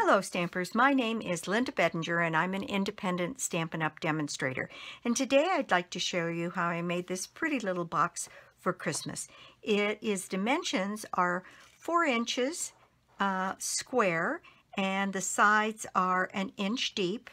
Hello Stampers, my name is Linda Bettinger and I'm an independent Stampin' Up! Demonstrator. And today I'd like to show you how I made this pretty little box for Christmas. Its dimensions are 4 inches square and the sides are 1 inch deep,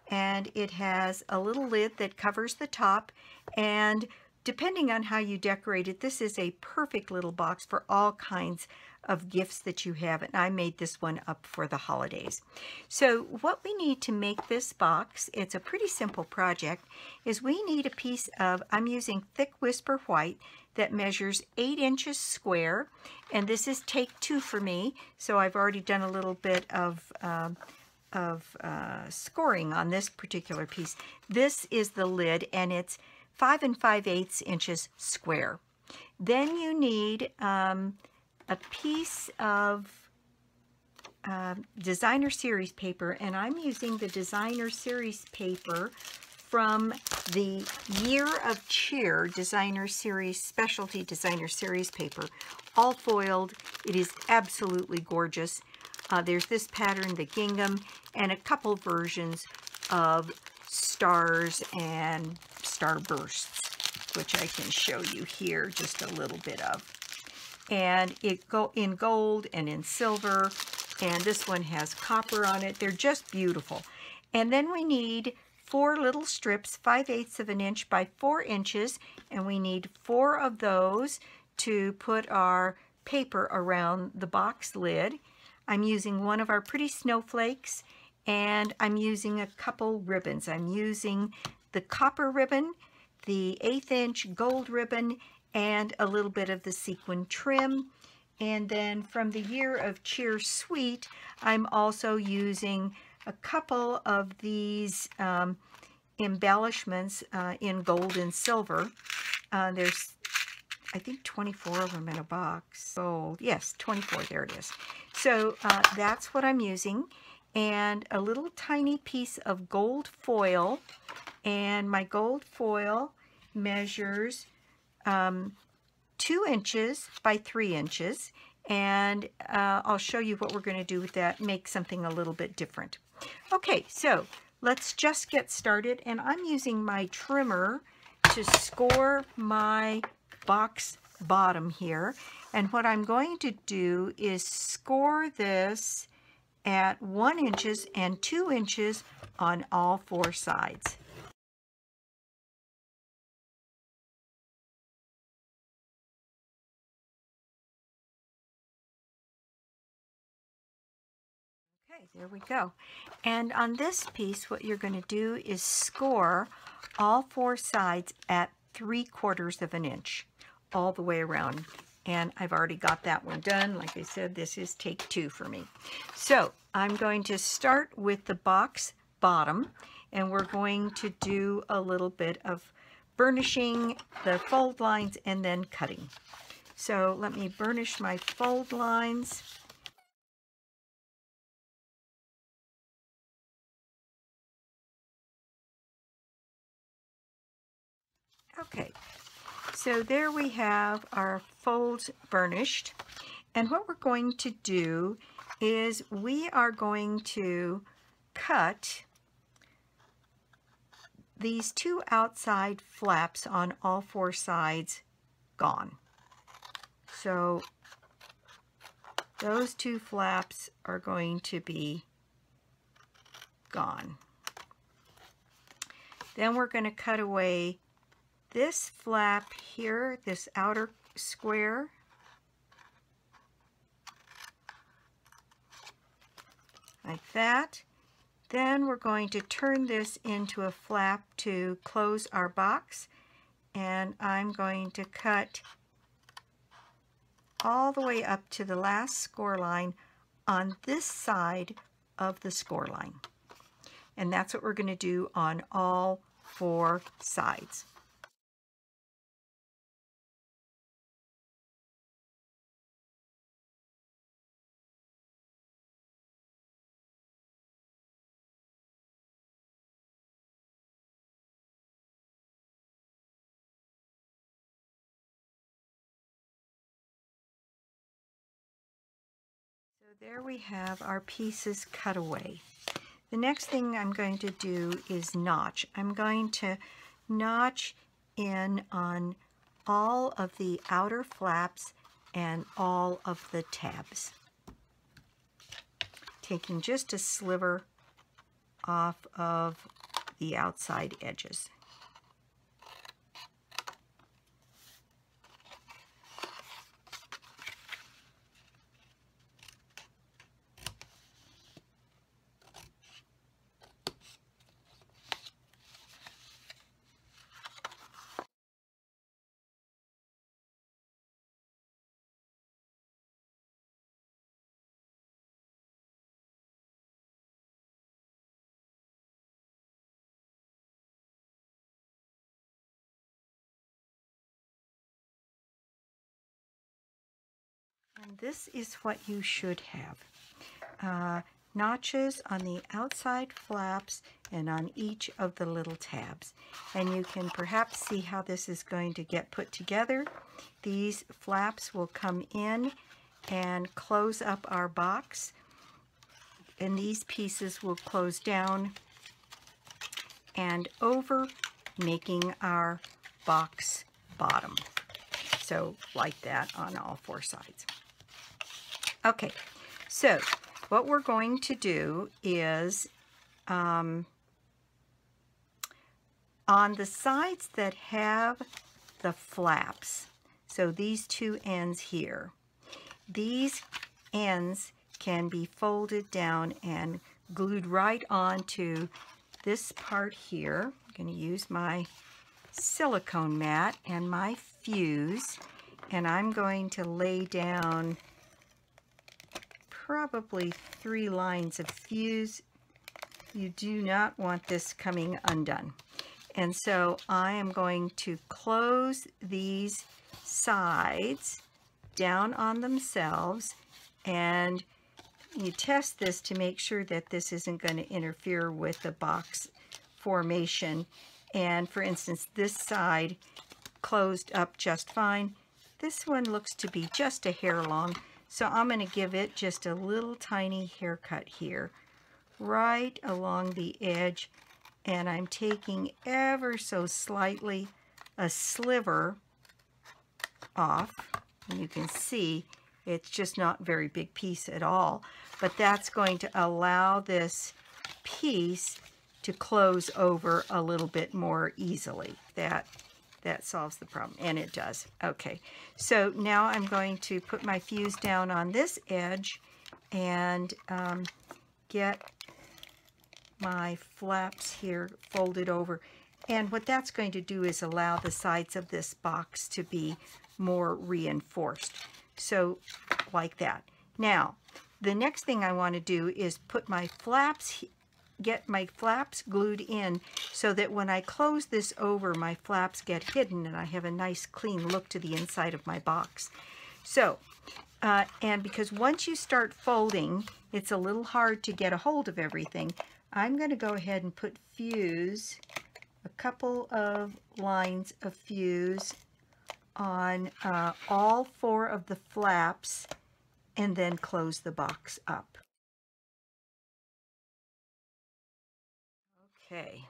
and it has a little lid that covers the top, and depending on how you decorate it, this is a perfect little box for all kinds of gifts that you have, and I made this one up for the holidays. So what we need to make this box, it's a pretty simple project, is we need a piece of, I'm using thick whisper white that measures 8 inches square, and this is take 2 for me, so I've already done a little bit of scoring on this particular piece. This is the lid, and it's 5 5/8 inches square. Then you need a piece of designer series paper, and I'm using the designer series paper from the Year of Cheer designer series, specialty designer series paper, all foiled. It is absolutely gorgeous. There's this pattern, the gingham, and a couple versions of stars and starbursts, which I can show you here just a little bit of. And it go in gold and in silver, and this one has copper on it. They're just beautiful. And then we need 4 little strips, 5/8 of an inch by 4 inches, and we need 4 of those to put our paper around the box lid. I'm using one of our pretty snowflakes, and I'm using a couple ribbons. I'm using the copper ribbon, the 1/8 inch gold ribbon, and a little bit of the sequin trim. And then from the Year of Cheer suite, I'm also using a couple of these embellishments in gold and silver. There's, I think, 24 of them in a box. Oh, yes, 24, there it is. So that's what I'm using. And a little tiny piece of gold foil. And my gold foil measures 2 inches by 3 inches, and I'll show you what we're going to do with that, make something a little bit different. Okay, so let's just get started, and I'm using my trimmer to score my box bottom here, and what I'm going to do is score this at 1 inch and 2 inches on all 4 sides. Okay, there we go. And on this piece, what you're going to do is score all 4 sides at 3/4 of an inch all the way around. And I've already got that one done. Like I said, this is take 2 for me. So I'm going to start with the box bottom, and we're going to do a little bit of burnishing the fold lines and then cutting. So let me burnish my fold lines. Okay, so there we have our folds burnished, and what we're going to do is we are going to cut these 2 outside flaps on all 4 sides gone. So those 2 flaps are going to be gone. Then we're going to cut away this flap here, this outer square, like that. Then we're going to turn this into a flap to close our box, and I'm going to cut all the way up to the last score line on this side of the score line. And that's what we're going to do on all 4 sides. There we have our pieces cut away. The next thing I'm going to do is notch. I'm going to notch in on all of the outer flaps and all of the tabs, taking just a sliver off of the outside edges. And this is what you should have. Notches on the outside flaps and on each of the little tabs. And you can perhaps see how this is going to get put together. These flaps will come in and close up our box, and these pieces will close down and over, making our box bottom. So like that on all four sides. Okay, so what we're going to do is on the sides that have the flaps, so these two ends here, these ends can be folded down and glued right onto this part here. I'm going to use my silicone mat and my fuse, and I'm going to lay down probably 3 lines of fuse. You do not want this coming undone. And so I am going to close these sides down on themselves, and you test this to make sure that this isn't going to interfere with the box formation. And for instance, this side closed up just fine. This one looks to be just a hair long, so I'm going to give it just a little tiny haircut here, right along the edge, and I'm taking ever so slightly a sliver off, and you can see it's just not a very big piece at all, but that's going to allow this piece to close over a little bit more easily. That solves the problem, and it does. Okay, so now I'm going to put my fuse down on this edge and get my flaps here folded over. And what that's going to do is allow the sides of this box to be more reinforced. So like that. Now, the next thing I want to do is put my flaps, get my flaps glued in so that when I close this over, my flaps get hidden and I have a nice clean look to the inside of my box. So, and because once you start folding, it's a little hard to get a hold of everything, I'm going to go ahead and put fuse, a couple of lines of fuse on all 4 of the flaps, and then close the box up. Okay,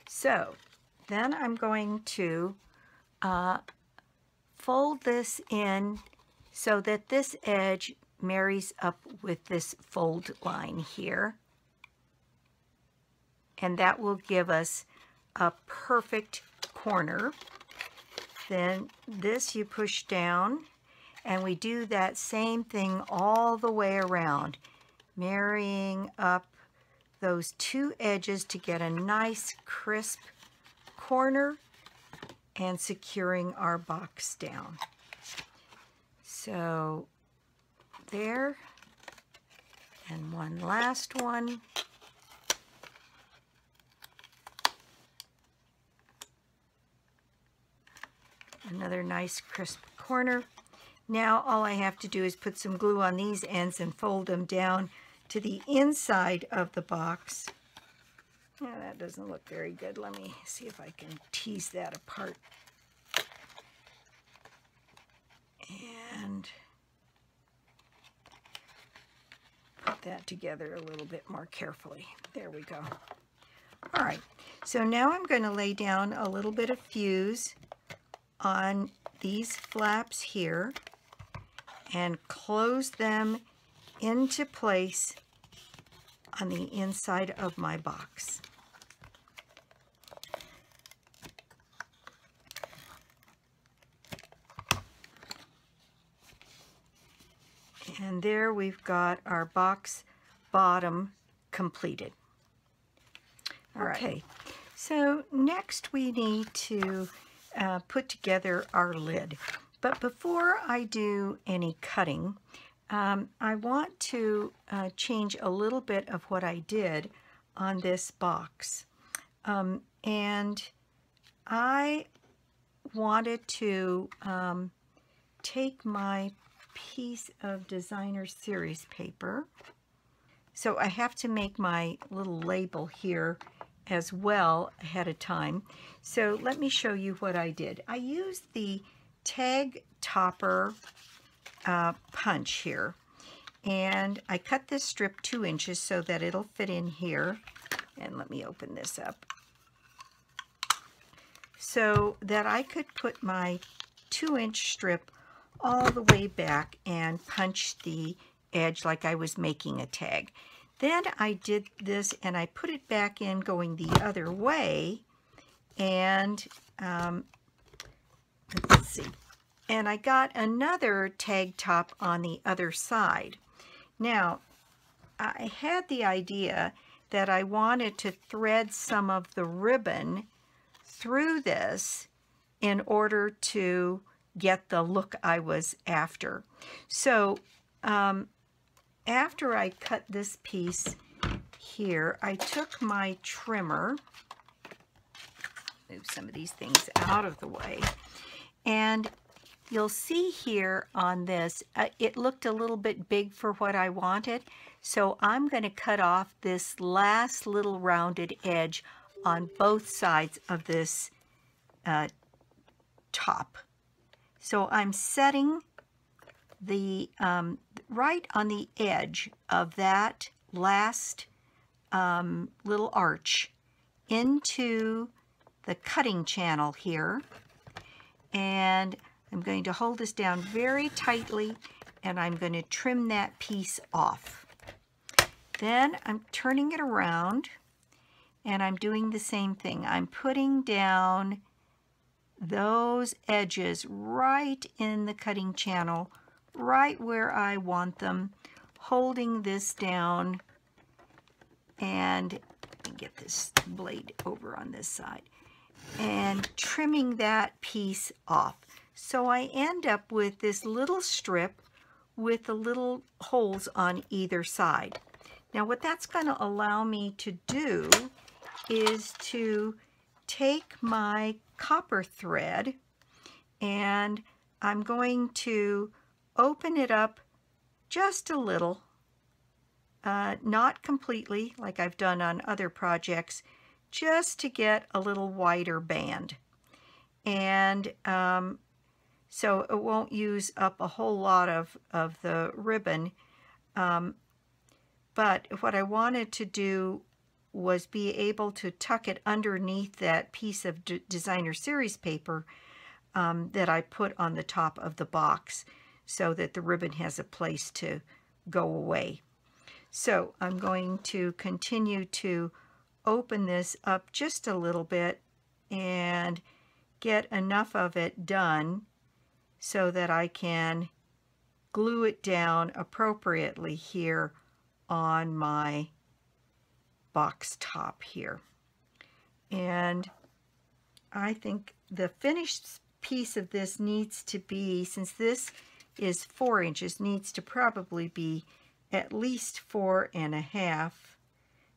so then I'm going to fold this in so that this edge marries up with this fold line here, and that will give us a perfect corner. Then this you push down, and we do that same thing all the way around, marrying up those 2 edges to get a nice crisp corner and securing our box down. So there, and one last one. Another nice crisp corner. Now all I have to do is put some glue on these ends and fold them down to the inside of the box. Yeah, that doesn't look very good. Let me see if I can tease that apart. And that together a little bit more carefully. There we go. All right, so now I'm going to lay down a little bit of fuse on these flaps here and close them into place on the inside of my box. And there we've got our box bottom completed. All right. Okay, so next we need to put together our lid. But before I do any cutting, I want to change a little bit of what I did on this box. And I wanted to take my piece of designer series paper. So I have to make my little label here as well ahead of time. So let me show you what I did. I used the tag topper punch here, and I cut this strip 2 inches so that it'll fit in here. And let me open this up so that I could put my 2-inch strip all the way back and punch the edge like I was making a tag. Then I did this and I put it back in going the other way, and let's see, and I got another tag top on the other side. Now I had the idea that I wanted to thread some of the ribbon through this in order to get the look I was after. So after I cut this piece here, I took my trimmer, move some of these things out of the way, and you'll see here on this, it looked a little bit big for what I wanted, so I'm going to cut off this last little rounded edge on both sides of this top. So I'm setting the right on the edge of that last little arch into the cutting channel here, and I'm going to hold this down very tightly, and I'm going to trim that piece off. Then I'm turning it around and I'm doing the same thing. I'm putting down those edges right in the cutting channel, right where I want them, holding this down, and get this blade over on this side, and trimming that piece off. So I end up with this little strip with the little holes on either side. Now what that's going to allow me to do is to take my copper thread, and I'm going to open it up just a little, not completely like I've done on other projects, just to get a little wider band. And so it won't use up a whole lot of the ribbon. But what I wanted to do was be able to tuck it underneath that piece of designer series paper that I put on the top of the box, so that the ribbon has a place to go away. So I'm going to continue to open this up just a little bit and get enough of it done so that I can glue it down appropriately here on my box top here. And I think the finished piece of this needs to be, since this is 4 inches, needs to probably be at least 4.5,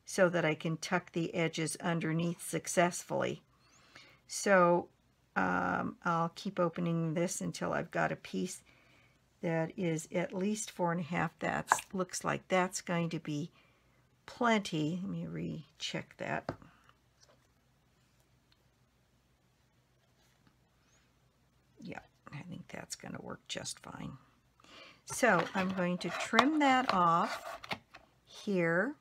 so that I can tuck the edges underneath successfully. So I'll keep opening this until I've got a piece that is at least 4.5. That looks like that's going to be plenty. Let me recheck that. Yeah, I think that's going to work just fine. So I'm going to trim that off, here.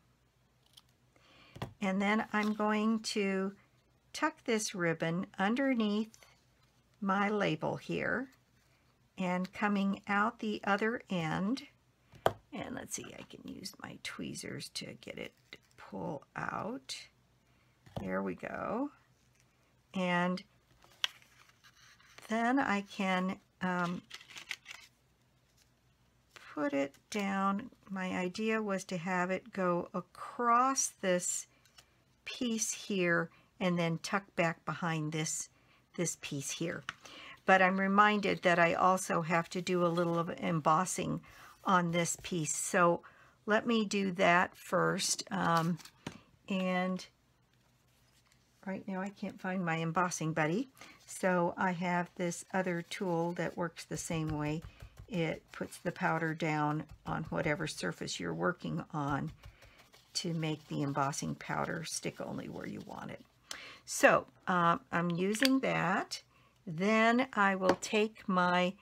And then I'm going to tuck this ribbon underneath my label here and coming out the other end. And let's see, I can use my tweezers to get it to pull out. There we go. And then I can put it down. My idea was to have it go across this piece here and then tuck back behind this piece here. But I'm reminded that I also have to do a little of embossing on this piece. So let me do that first. And right now I can't find my embossing buddy. So I have this other tool that works the same way. It puts the powder down on whatever surface you're working on to make the embossing powder stick only where you want it. So I'm using that. Then I will take my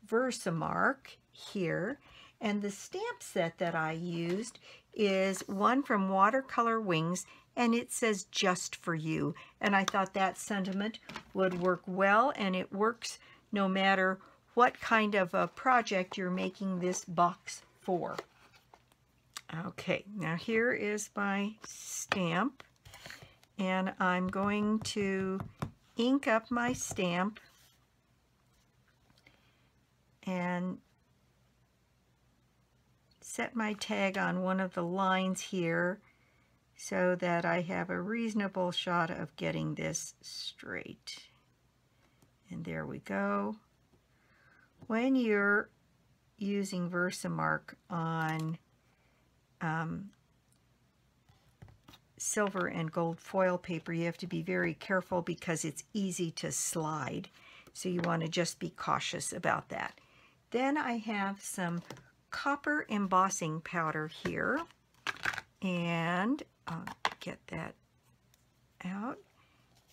Versamark here, and the stamp set that I used is one from Watercolor Wings, and it says "Just for You." And I thought that sentiment would work well, and it works no matter what kind of a project you're making this box for. Okay, now here is my stamp, and I'm going to ink up my stamp and set my tag on one of the lines here so that I have a reasonable shot of getting this straight. And there we go. When you're using Versamark on silver and gold foil paper, you have to be very careful because it's easy to slide. So you want to just be cautious about that. Then I have some copper embossing powder here, and I'll get that out,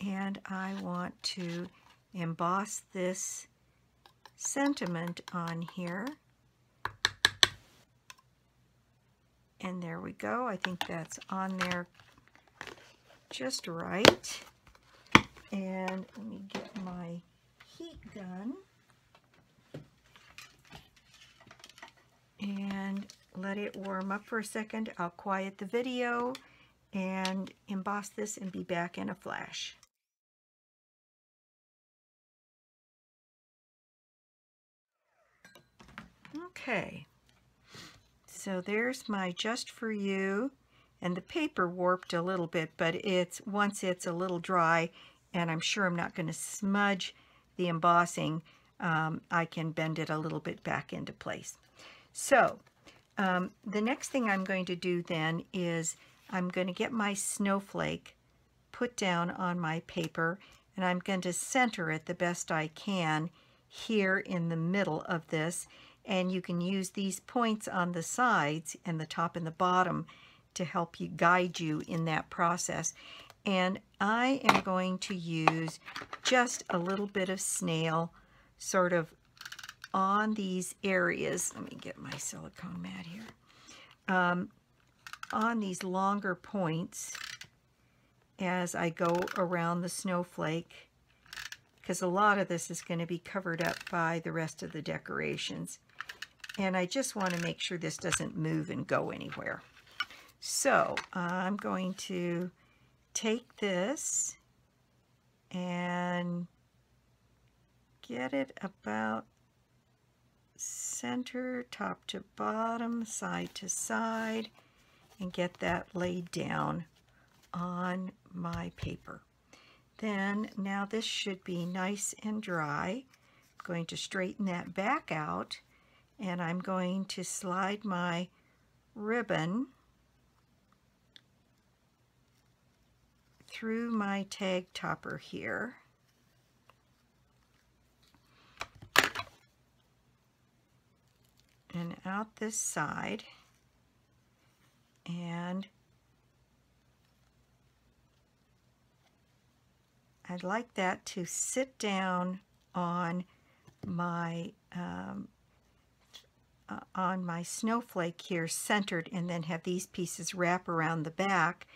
and I want to emboss this sentiment on here. And there we go. I think that's on there just right. And let me get my heat gun and let it warm up for a second. I'll quiet the video and emboss this and be back in a flash. Okay, so there's my Just for You, and the paper warped a little bit, but once it's a little dry, and I'm sure I'm not going to smudge the embossing, I can bend it a little bit back into place. So the next thing I'm going to do then is I'm going to get my snowflake put down on my paper, and I'm going to center it the best I can here in the middle of this. And you can use these points on the sides and the top and the bottom to help you guide you in that process. And I am going to use just a little bit of snail sort of on these areas. Let me get my silicone mat here. On these longer points as I go around the snowflake, because a lot of this is going to be covered up by the rest of the decorations. And I just want to make sure this doesn't move and go anywhere. So I'm going to take this and get it about center, top to bottom, side to side, and get that laid down on my paper. Then, now this should be nice and dry. I'm going to straighten that back out, and I'm going to slide my ribbon through my tag topper here. And out this side, and I'd like that to sit down on my on my snowflake here centered, and then have these pieces wrap around the back.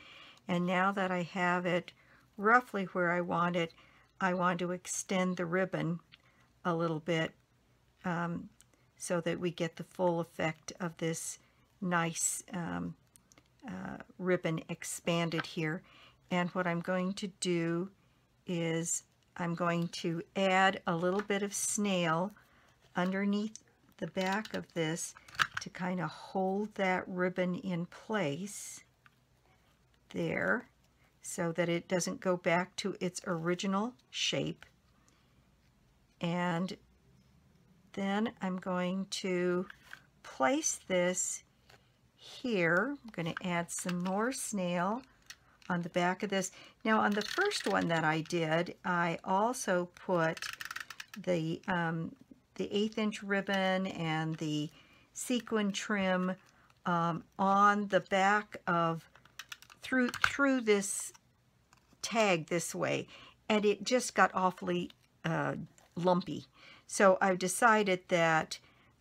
And now that I have it roughly where I want it, I want to extend the ribbon a little bit so that we get the full effect of this nice ribbon expanded here. And what I'm going to do is I'm going to add a little bit of snail underneath the back of this to kind of hold that ribbon in place there so that it doesn't go back to its original shape. And then I'm going to place this here. I'm going to add some more snail on the back of this. Now on the first one that I did, I also put the 1/8 inch ribbon and the sequin trim on the back of through this tag this way, and it just got awfully lumpy. So I've decided that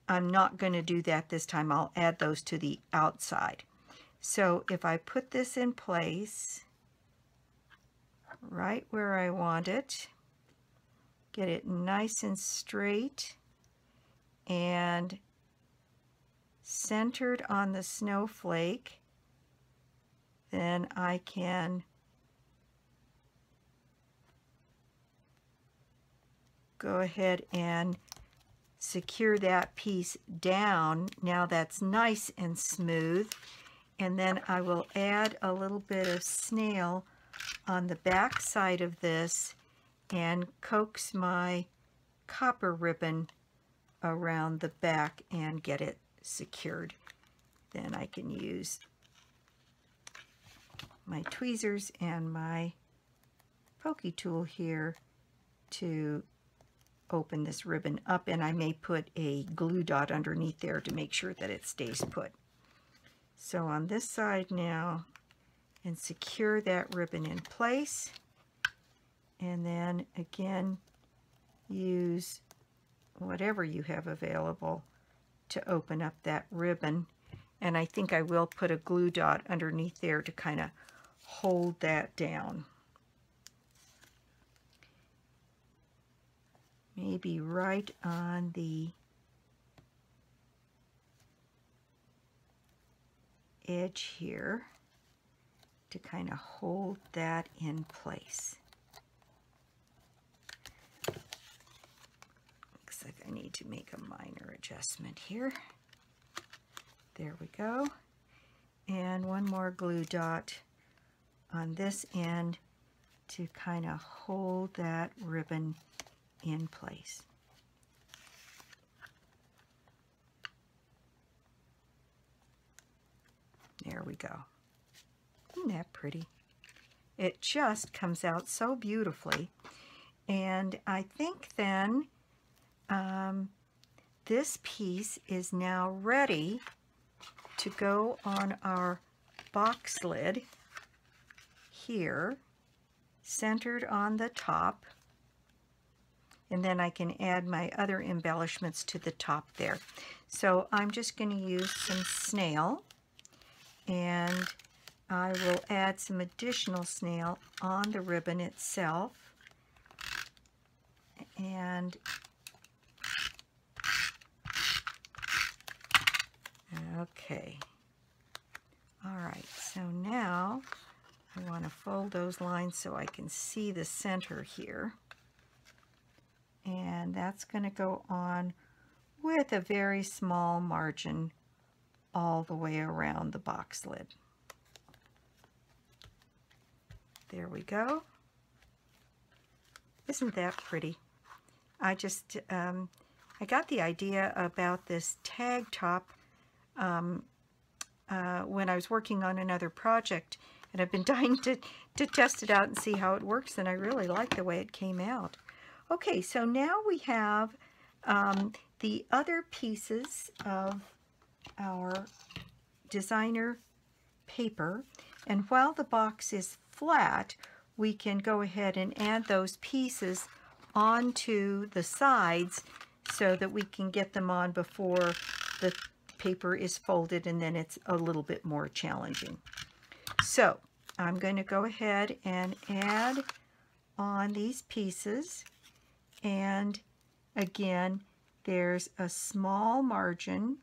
I'm not going to do that this time. I'll add those to the outside. So if I put this in place right where I want it, get it nice and straight and centered on the snowflake, then I can go ahead and secure that piece down. Now that's nice and smooth. And then I will add a little bit of snail on the back side of this and coax my copper ribbon around the back and get it secured. Then I can use my tweezers and my pokey tool here to open this ribbon up, and I may put a glue dot underneath there to make sure that it stays put. So on this side now, and secure that ribbon in place, and then again use whatever you have available to open up that ribbon. And I think I will put a glue dot underneath there to kind of hold that down. Maybe right on the edge here to kind of hold that in place. Looks like I need to make a minor adjustment here. There we go. And one more glue dot on this end to kind of hold that ribbon in place. There we go. Isn't that pretty? It just comes out so beautifully. And I think then this piece is now ready to go on our box lid here, centered on the top. And then I can add my other embellishments to the top there. So I'm just going to use some snail, and I will add some additional snail on the ribbon itself. And okay. All right, so now I want to fold those lines so I can see the center here. And that's going to go on with a very small margin all the way around the box lid. There we go. Isn't that pretty? I just, I got the idea about this tag top when I was working on another project, and I've been dying to test it out and see how it works, and I really like the way it came out. Okay, so now we have the other pieces of our designer paper, and while the box is flat, we can go ahead and add those pieces onto the sides so that we can get them on before the paper is folded, and then it's a little bit more challenging. So I'm going to go ahead and add on these pieces, and again, there's a small margin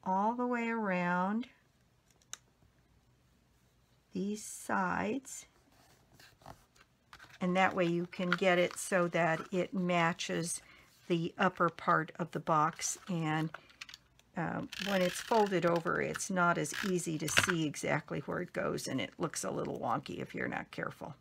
all the way around these sides, and that way you can get it so that it matches the upper part of the box, and when it's folded over, it's not as easy to see exactly where it goes, and it looks a little wonky if you're not careful.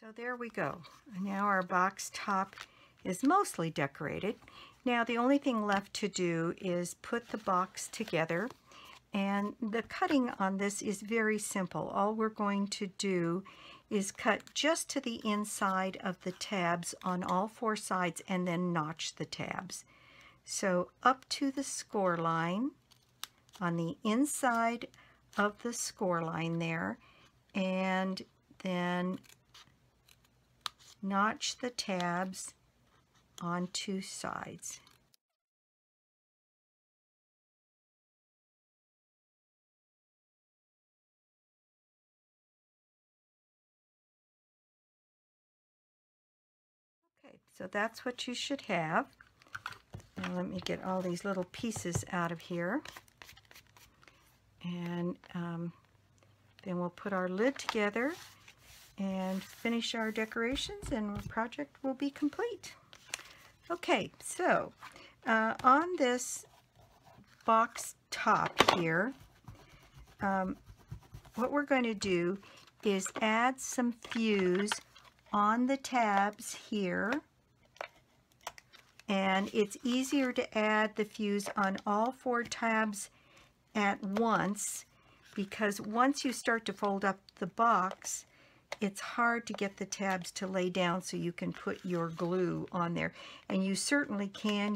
So there we go. Now our box top is mostly decorated. Now the only thing left to do is put the box together, and the cutting on this is very simple. All we're going to do is cut just to the inside of the tabs on all four sides and then notch the tabs. So up to the score line on the inside of the score line there, and then notch the tabs on two sides. Okay, so that's what you should have. Now let me get all these little pieces out of here. And then we'll put our lid together and finish our decorations, and our project will be complete. Okay, so on this box top here, what we're going to do is add some fuse on the tabs here, and it's easier to add the fuse on all four tabs at once, because once you start to fold up the box, it's hard to get the tabs to lay down so you can put your glue on there. And you certainly can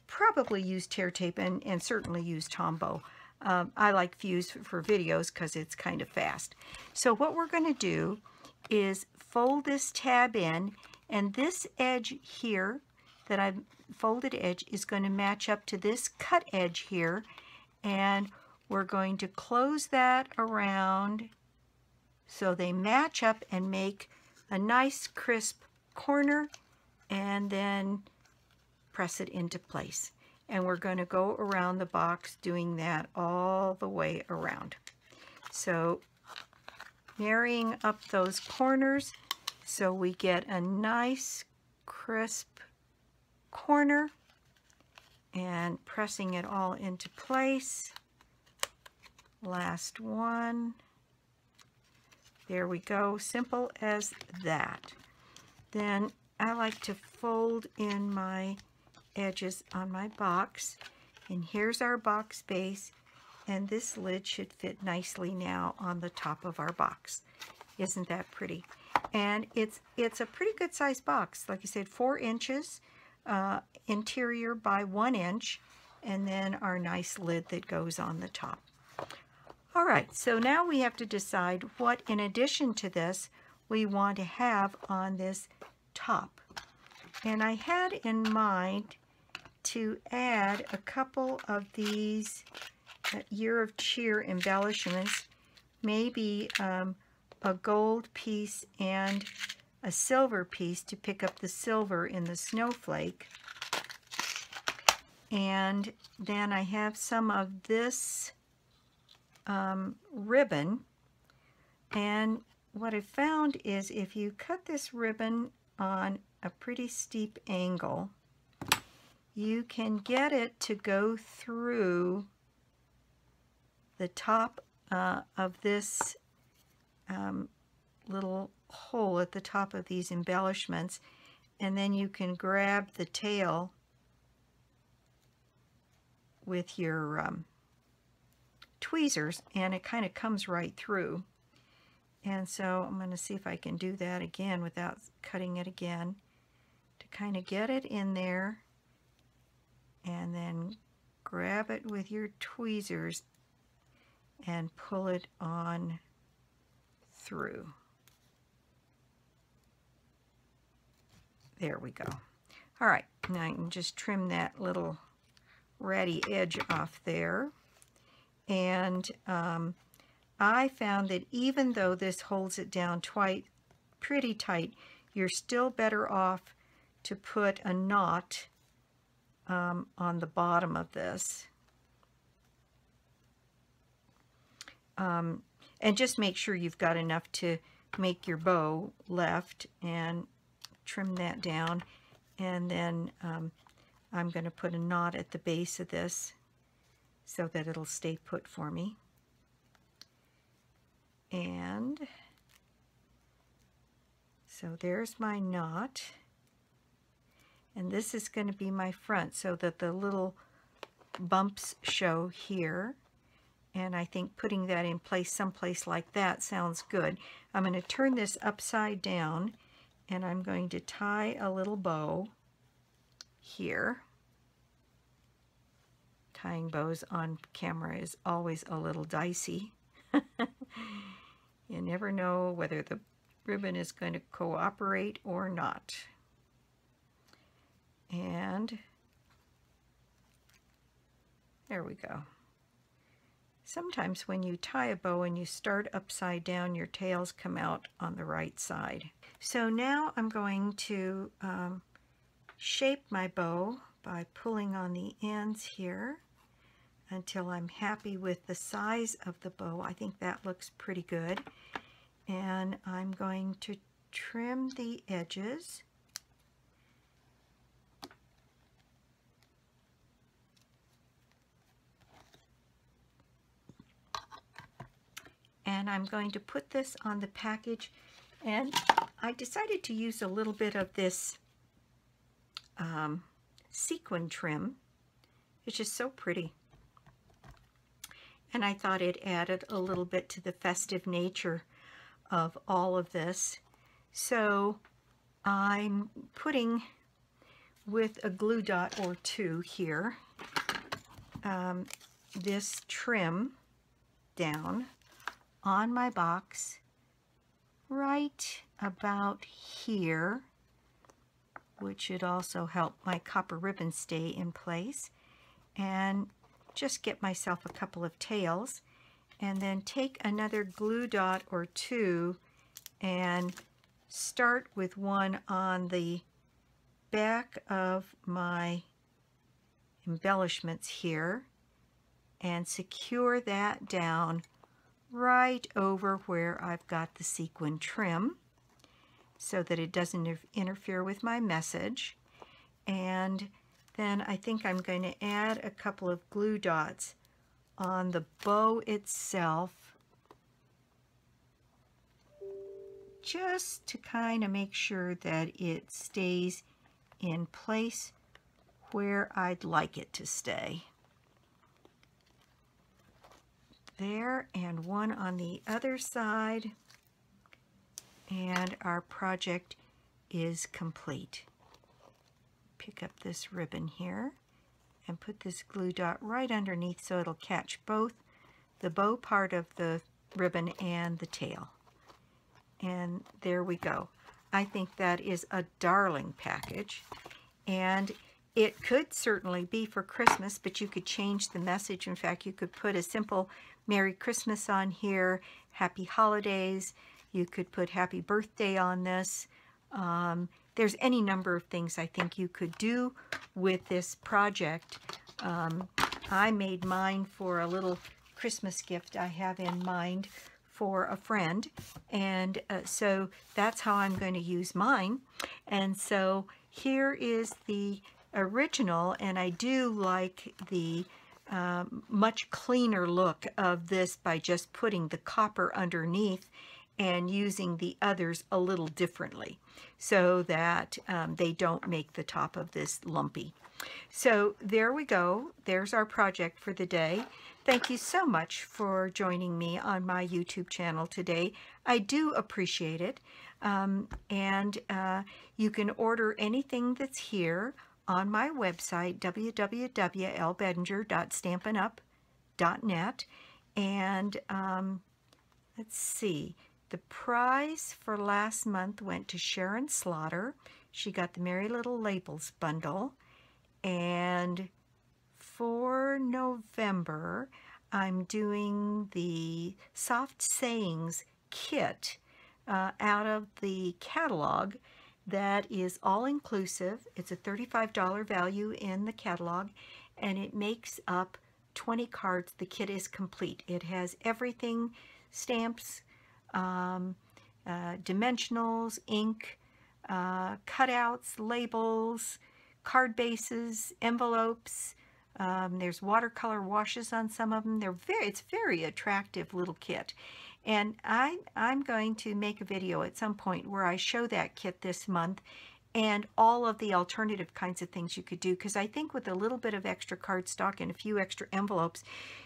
probably use tear tape, and certainly use Tombow. I like fuse for videos because it's kind of fast. So what we're going to do is fold this tab in, and this edge here that I've folded edge is going to match up to this cut edge here, and we're going to close that around so they match up and make a nice crisp corner, and then press it into place. And we're going to go around the box doing that all the way around. So marrying up those corners so we get a nice crisp corner, and pressing it all into place. Last one. There we go, simple as that. Then I like to fold in my edges on my box, and here's our box base, and this lid should fit nicely now on the top of our box. Isn't that pretty? And it's a pretty good sized box. Like I said, 4 inches interior by 1 inch, and then our nice lid that goes on the top. All right, so now we have to decide what, in addition to this, we want to have on this top. And I had in mind to add a couple of these Year of Cheer embellishments, maybe a gold piece and a silver piece to pick up the silver in the snowflake. And then I have some of this ribbon, and what I found is if you cut this ribbon on a pretty steep angle, you can get it to go through the top of this little hole at the top of these embellishments, and then you can grab the tail with your tweezers, and it kind of comes right through. And so I'm going to see if I can do that again without cutting it again, to kind of get it in there and grab it with your tweezers and pull it on through. There we go. All right, now I can just trim that little ratty edge off there. And I found that even though this holds it down pretty tight, you're still better off to put a knot on the bottom of this. And just make sure you've got enough to make your bow left, and trim that down. And then I'm going to put a knot at the base of this so that it'll stay put for me. And so there's my knot. And this is going to be my front so that the little bumps show here. And I think putting that in place someplace like that sounds good. I'm going to turn this upside down, and I'm going to tie a little bow here. Tying bows on camera is always a little dicey. You never know whether the ribbon is going to cooperate or not. And there we go. Sometimes when you tie a bow and you start upside down, your tails come out on the right side. So now I'm going to shape my bow by pulling on the ends here until I'm happy with the size of the bow. I think that looks pretty good. And I'm going to trim the edges. And I'm going to put this on the package, and I decided to use a little bit of this sequin trim. It's just so pretty. And I thought it added a little bit to the festive nature of all of this. So I'm putting, with a glue dot or two here, this trim down on my box right about here, which should also help my copper ribbon stay in place. And just get myself a couple of tails, and then take another glue dot or two and start with one on the back of my embellishments here and secure that down right over where I've got the sequin trim so that it doesn't interfere with my message. And then I think I'm going to add a couple of glue dots on the bow itself, just to kind of make sure that it stays in place where I'd like it to stay. There, and one on the other side, and our project is complete. Pick up this ribbon here and put this glue dot right underneath so it'll catch both the bow part of the ribbon and the tail. And there we go. I think that is a darling package, and it could certainly be for Christmas, but you could change the message. In fact, you could put a simple Merry Christmas on here, Happy Holidays. You could put Happy Birthday on this. There's any number of things I think you could do with this project. I made mine for a little Christmas gift I have in mind for a friend, and so that's how I'm going to use mine. And so here is the original, and I do like the much cleaner look of this by just putting the copper underneath and using the others a little differently so that they don't make the top of this lumpy. So there we go. There's our project for the day. Thank you so much for joining me on my YouTube channel today. I do appreciate it. And you can order anything that's here on my website, www.lbedinger.stampinup.net. And let's see, the prize for last month went to Sharon Slaughter. She got the Merry Little Labels bundle. And for November, I'm doing the Soft Sayings kit out of the catalog that is all-inclusive. It's a $35 value in the catalog, and it makes up 20 cards. The kit is complete. It has everything: stamps, dimensionals, ink, cutouts, labels, card bases, envelopes. There's watercolor washes on some of them. It's very attractive little kit. And I'm going to make a video at some point where I show that kit this month and all of the alternative kinds of things you could do, because I think with a little bit of extra cardstock and a few extra envelopes,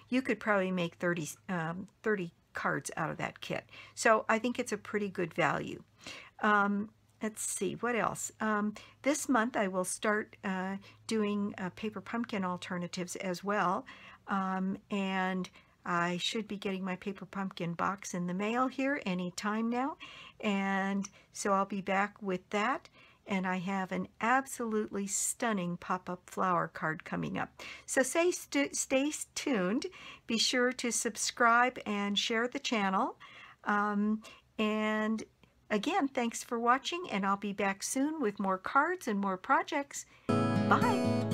you could probably make 30 cards out of that kit. So I think it's a pretty good value. Let's see, what else? This month I will start doing paper pumpkin alternatives as well. And I should be getting my paper pumpkin box in the mail here any time now. And so I'll be back with that. And I have an absolutely stunning pop-up flower card coming up. So stay tuned. Be sure to subscribe and share the channel. And again, thanks for watching, and I'll be back soon with more cards and more projects. Bye!